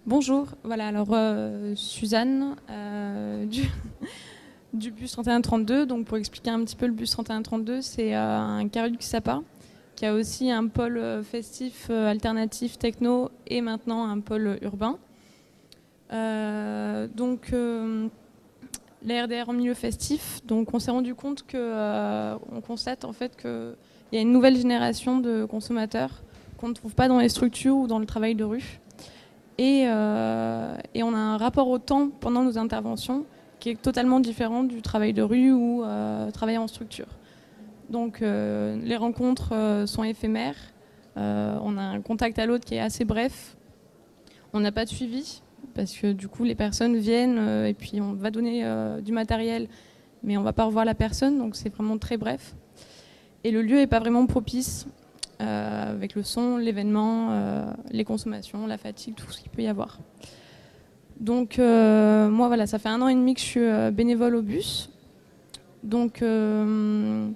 Bonjour, voilà, alors Suzanne du bus 3132. Donc pour expliquer un petit peu le bus 3132, c'est un Carulux Sapa qui a aussi un pôle festif alternatif techno et maintenant un pôle urbain. La RDR en milieu festif, donc on s'est rendu compte on constate en fait qu'il y a une nouvelle génération de consommateurs qu'on ne trouve pas dans les structures ou dans le travail de rue. Et on a un rapport au temps pendant nos interventions qui est totalement différent du travail de rue ou travail en structure. Donc les rencontres sont éphémères, on a un contact à l'autre qui est assez bref, on n'a pas de suivi parce que du coup les personnes viennent et puis on va donner du matériel mais on ne va pas revoir la personne, donc c'est vraiment très bref. Et le lieu n'est pas vraiment propice. Avec le son, l'événement, les consommations, la fatigue, tout ce qu'il peut y avoir. Donc moi voilà, ça fait 1 an et demi que je suis bénévole au bus. Donc je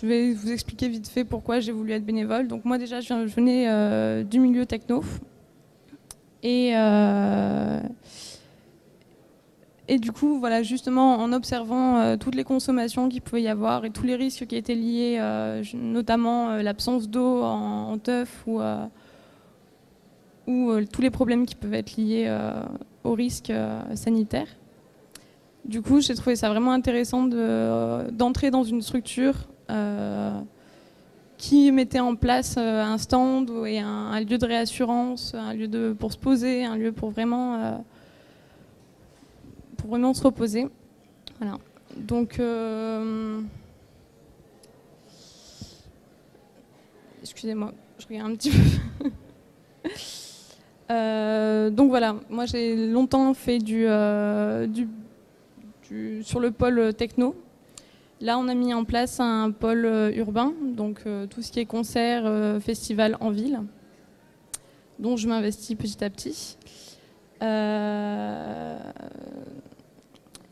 vais vous expliquer vite fait pourquoi j'ai voulu être bénévole. Donc moi déjà je venais du milieu techno. Et du coup, voilà, justement, en observant toutes les consommations qu'il pouvait y avoir et tous les risques qui étaient liés, notamment l'absence d'eau en teuf ou tous les problèmes qui peuvent être liés aux risques sanitaires. Du coup, j'ai trouvé ça vraiment intéressant d'entrer dans une structure qui mettait en place un stand et un lieu de réassurance, un lieu pour se poser, un lieu pour vraiment se reposer. Voilà. Donc, excusez-moi, je regarde un petit peu. Donc voilà, moi j'ai longtemps fait sur le pôle techno. Là, on a mis en place un pôle urbain, donc tout ce qui est concert, festival en ville, dont je m'investis petit à petit.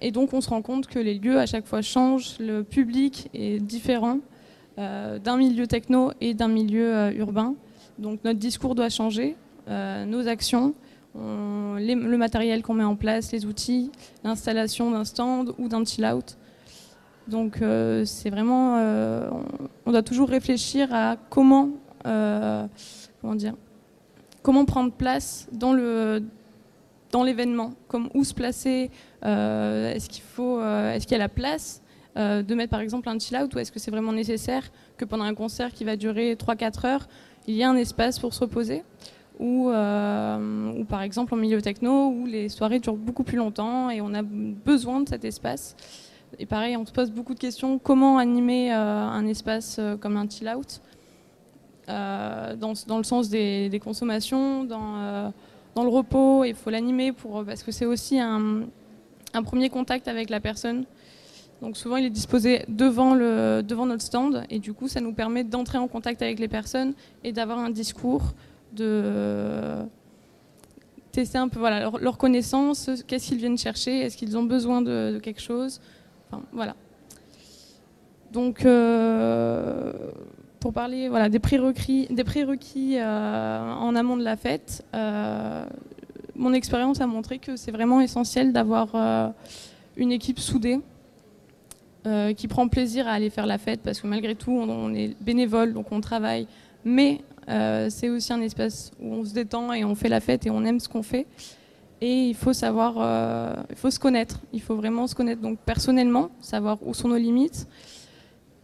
Et donc on se rend compte que les lieux à chaque fois changent, le public est différent d'un milieu techno et d'un milieu urbain. Donc notre discours doit changer, nos actions, le matériel qu'on met en place, les outils, l'installation d'un stand ou d'un chill-out. Donc c'est vraiment, on doit toujours réfléchir à comment prendre place dans l'événement, comme où se placer, est-ce qu'il y a la place de mettre par exemple un chill-out ou est-ce que c'est vraiment nécessaire que pendant un concert qui va durer 3-4 heures, il y ait un espace pour se reposer ou par exemple en milieu techno où les soirées durent beaucoup plus longtemps et on a besoin de cet espace. Et pareil, on se pose beaucoup de questions, comment animer un espace comme un chill-out dans le sens des consommations, dans le repos, il faut l'animer parce que c'est aussi un premier contact avec la personne. Donc souvent il est disposé devant notre stand et du coup ça nous permet d'entrer en contact avec les personnes et d'avoir un discours, de tester un peu voilà, leur connaissance, qu'est-ce qu'ils viennent chercher, est-ce qu'ils ont besoin de quelque chose. Enfin, voilà. Donc pour parler voilà, des prérequis en amont de la fête, mon expérience a montré que c'est vraiment essentiel d'avoir une équipe soudée qui prend plaisir à aller faire la fête parce que malgré tout on est bénévole, donc on travaille, mais c'est aussi un espace où on se détend et on fait la fête et on aime ce qu'on fait. Et il faut savoir, il faut se connaître, il faut vraiment se connaître donc personnellement, savoir où sont nos limites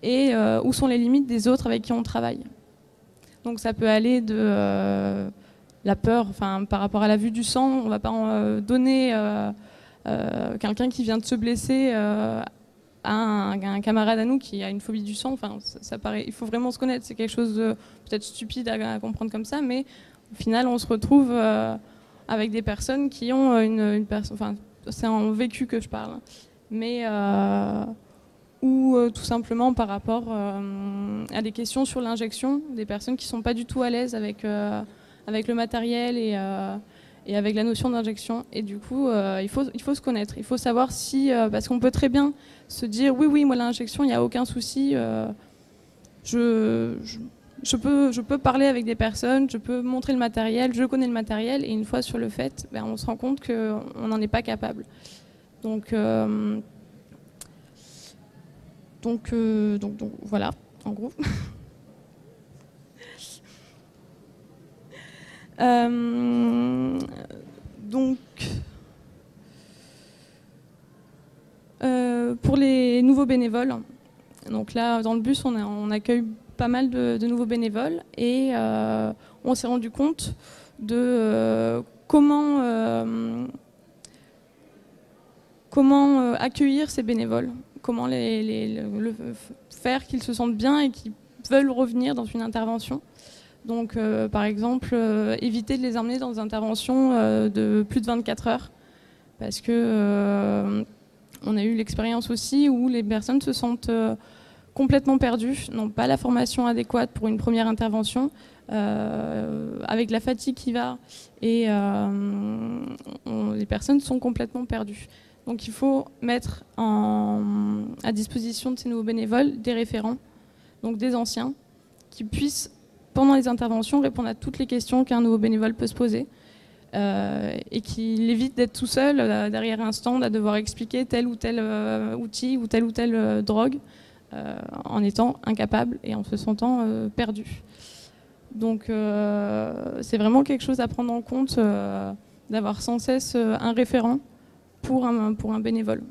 et où sont les limites des autres avec qui on travaille. Donc ça peut aller de la peur, enfin par rapport à la vue du sang, on ne va pas donner quelqu'un qui vient de se blesser à un camarade à nous qui a une phobie du sang. Enfin, ça paraît, il faut vraiment se connaître. C'est quelque chose de peut-être stupide à comprendre comme ça, mais au final, on se retrouve avec des personnes qui ont enfin, c'est en vécu que je parle, mais ou tout simplement par rapport à des questions sur l'injection, des personnes qui ne sont pas du tout à l'aise avec le matériel et avec la notion d'injection. Et du coup, il faut se connaître. Il faut savoir si... parce qu'on peut très bien se dire, oui, moi, l'injection, il n'y a aucun souci. Je je peux parler avec des personnes, je peux montrer le matériel, je connais le matériel, et une fois sur le fait, on se rend compte qu'on n'en est pas capable. Donc voilà, en gros. Pour les nouveaux bénévoles, donc là dans le bus on accueille pas mal de nouveaux bénévoles, et on s'est rendu compte de comment accueillir ces bénévoles, comment faire qu'ils se sentent bien et qu'ils veulent revenir dans une intervention. Donc par exemple, éviter de les emmener dans des interventions de plus de 24 heures, parce que on a eu l'expérience aussi où les personnes se sentent complètement perdues, n'ont pas la formation adéquate pour une première intervention, avec la fatigue qui va, et les personnes sont complètement perdues. Donc il faut mettre à disposition de ces nouveaux bénévoles des référents, donc des anciens, qui puissent, pendant les interventions, répondre à toutes les questions qu'un nouveau bénévole peut se poser, et qu'il évite d'être tout seul derrière un stand à devoir expliquer tel ou tel outil ou telle drogue, en étant incapable et en se sentant perdu. Donc c'est vraiment quelque chose à prendre en compte, d'avoir sans cesse un référent pour un bénévole.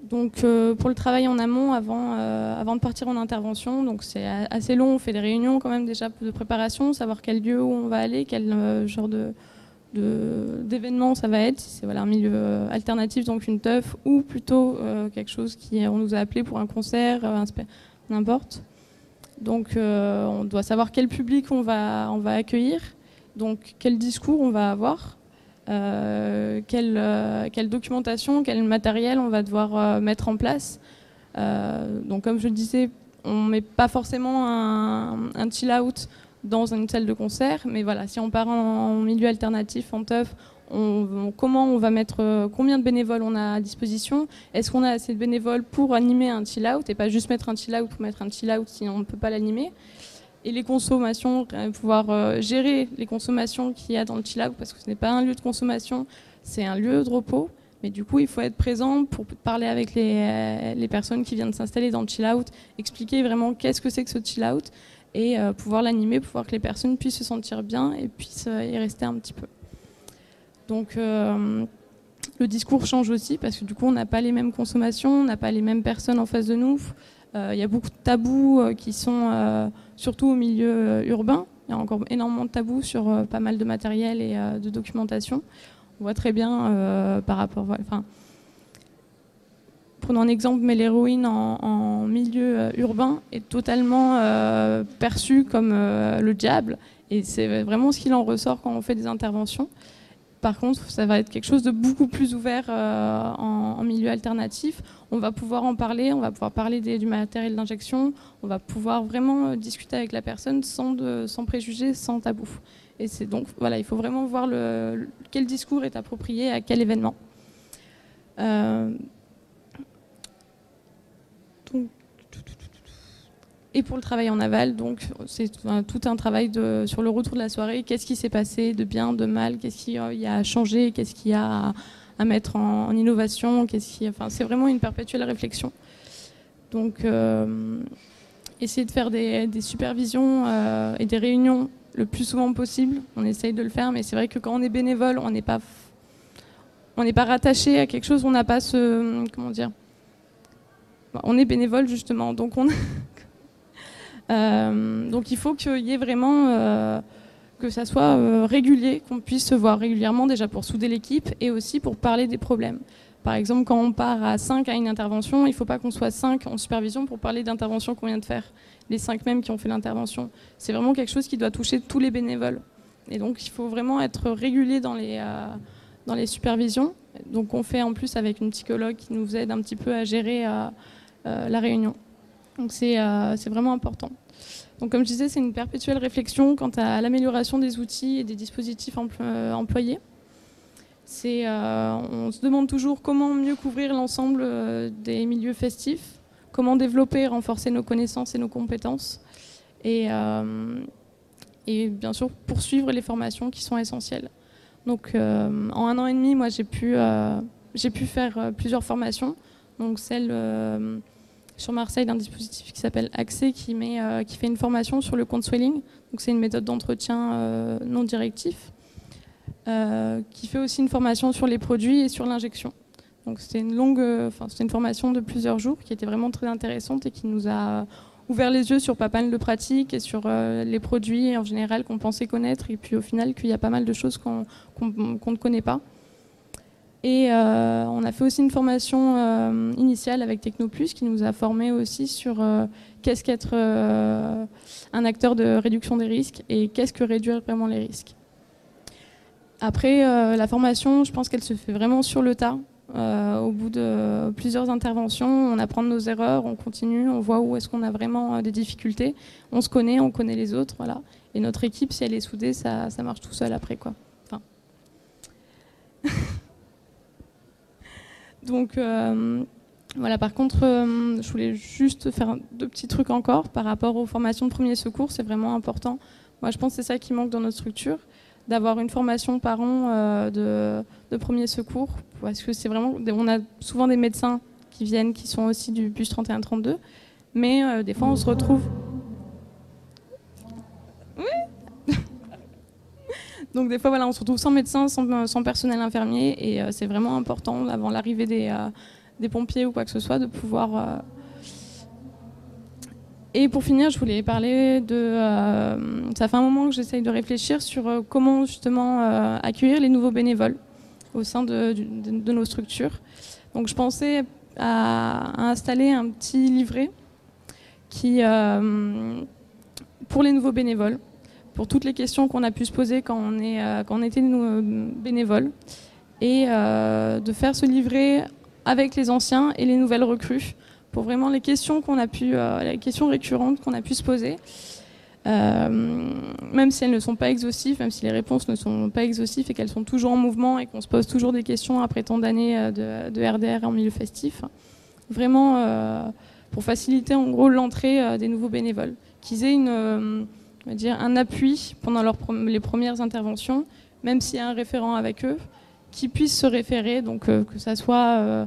Donc pour le travail en amont, avant de partir en intervention, donc c'est assez long, on fait des réunions quand même déjà de préparation, savoir quel lieu où on va aller, quel genre d'événement ça va être, si c'est un milieu alternatif, donc une teuf, ou plutôt quelque chose on nous a appelé pour un concert, n'importe. Donc on doit savoir quel public on va accueillir, donc quel discours on va avoir, quelle documentation, quel matériel on va devoir mettre en place. Donc comme je le disais, on ne met pas forcément un chill-out dans une salle de concert, mais voilà, si on part en milieu alternatif, en teuf, comment on va mettre, combien de bénévoles on a à disposition, est-ce qu'on a assez de bénévoles pour animer un chill-out et pas juste mettre un chill-out pour mettre un chill-out si on ne peut pas l'animer. Et les consommations, pouvoir gérer les consommations qu'il y a dans le chill-out, parce que ce n'est pas un lieu de consommation, c'est un lieu de repos. Mais du coup, il faut être présent pour parler avec les personnes qui viennent s'installer dans le chill-out, expliquer vraiment qu'est-ce que c'est que ce chill-out, et pouvoir l'animer, pouvoir que les personnes puissent se sentir bien et puissent y rester un petit peu. Donc le discours change aussi, parce que du coup, on n'a pas les mêmes consommations, on n'a pas les mêmes personnes en face de nous. Il y a beaucoup de tabous qui sont surtout au milieu urbain. Il y a encore énormément de tabous sur pas mal de matériel et de documentation. On voit très bien par rapport... prenons un exemple, mais l'héroïne en milieu urbain est totalement perçue comme le diable. Et c'est vraiment ce qu'il en ressort quand on fait des interventions. Par contre, ça va être quelque chose de beaucoup plus ouvert en milieu alternatif. On va pouvoir en parler, on va pouvoir parler du matériel d'injection, on va pouvoir vraiment discuter avec la personne sans préjugés, sans tabou. Et c'est donc, voilà, il faut vraiment voir quel discours est approprié à quel événement. Et pour le travail en aval, donc c'est tout un travail sur le retour de la soirée. Qu'est-ce qui s'est passé de bien, de mal, qu'est-ce qu'il y a à changer, qu'est-ce qu'il y a à mettre en innovation, c'est vraiment une perpétuelle réflexion. Donc essayer de faire des supervisions et des réunions le plus souvent possible. On essaye de le faire, mais c'est vrai que quand on est bénévole, on n'est pas rattaché à quelque chose, on n'a pas comment dire, on est bénévole justement, donc donc il faut qu'il y ait vraiment que ça soit régulier, qu'on puisse se voir régulièrement déjà pour souder l'équipe et aussi pour parler des problèmes. Par exemple, quand on part à 5 à une intervention, il ne faut pas qu'on soit 5 en supervision pour parler d'intervention qu'on vient de faire. Les 5 mêmes qui ont fait l'intervention. C'est vraiment quelque chose qui doit toucher tous les bénévoles. Et donc il faut vraiment être régulier dans les supervisions. Donc on fait en plus avec une psychologue qui nous aide un petit peu à gérer la réunion. Donc c'est vraiment important. Donc comme je disais, c'est une perpétuelle réflexion quant à l'amélioration des outils et des dispositifs employés. On se demande toujours comment mieux couvrir l'ensemble des milieux festifs, comment développer et renforcer nos connaissances et nos compétences, Et bien sûr poursuivre les formations qui sont essentielles. Donc en 1 an et demi, moi j'ai pu faire plusieurs formations. Donc celle sur Marseille d'un dispositif qui s'appelle Accès qui fait une formation sur le counseling. Donc c'est une méthode d'entretien non directif. Qui fait aussi une formation sur les produits et sur l'injection. Donc c'était une formation de plusieurs jours qui était vraiment très intéressante et qui nous a ouvert les yeux sur pas mal de pratiques et sur les produits en général qu'on pensait connaître, et puis au final qu'il y a pas mal de choses qu'on ne connaît pas. Et on a fait aussi une formation initiale avec Technoplus qui nous a formés aussi sur qu'est-ce qu'être un acteur de réduction des risques et qu'est-ce que réduire vraiment les risques. Après, la formation, je pense qu'elle se fait vraiment sur le tas. Au bout de plusieurs interventions, on apprend de nos erreurs, on continue, on voit où est-ce qu'on a vraiment des difficultés. On se connaît, on connaît les autres, voilà. Et notre équipe, si elle est soudée, ça marche tout seul après, quoi. Enfin. Donc, voilà. Par contre, je voulais juste faire 2 petits trucs encore par rapport aux formations de premier secours. C'est vraiment important. Moi, je pense que c'est ça qui manque dans notre structure, d'avoir une formation par an de premier secours, parce que c'est vraiment, on a souvent des médecins qui viennent, qui sont aussi du bus 3132, mais des fois on se retrouve... Oui. Donc des fois voilà, on se retrouve sans médecin, sans personnel infirmier, et c'est vraiment important, avant l'arrivée des pompiers ou quoi que ce soit, de pouvoir... Et pour finir, je voulais parler ça fait un moment que j'essaye de réfléchir sur comment justement accueillir les nouveaux bénévoles au sein de nos structures. Donc je pensais à installer un petit livret pour les nouveaux bénévoles, pour toutes les questions qu'on a pu se poser quand on était bénévoles, et de faire ce livret avec les anciens et les nouvelles recrues, pour vraiment les questions les questions récurrentes qu'on a pu se poser, même si elles ne sont pas exhaustives, même si les réponses ne sont pas exhaustives et qu'elles sont toujours en mouvement et qu'on se pose toujours des questions après tant d'années de RDR en milieu festif. Vraiment pour faciliter en gros l'entrée des nouveaux bénévoles, qu'ils aient un appui pendant les premières interventions, même s'il y a un référent avec eux, qui puissent se référer, donc que ça soit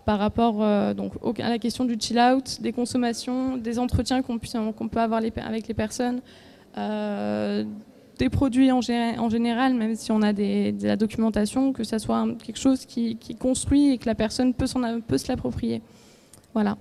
par rapport à la question du chill-out, des consommations, des entretiens qu'on peut avoir avec les personnes, des produits en général, même si on a de la documentation, que ça soit quelque chose qui est construit et que la personne peut se l'approprier. Voilà.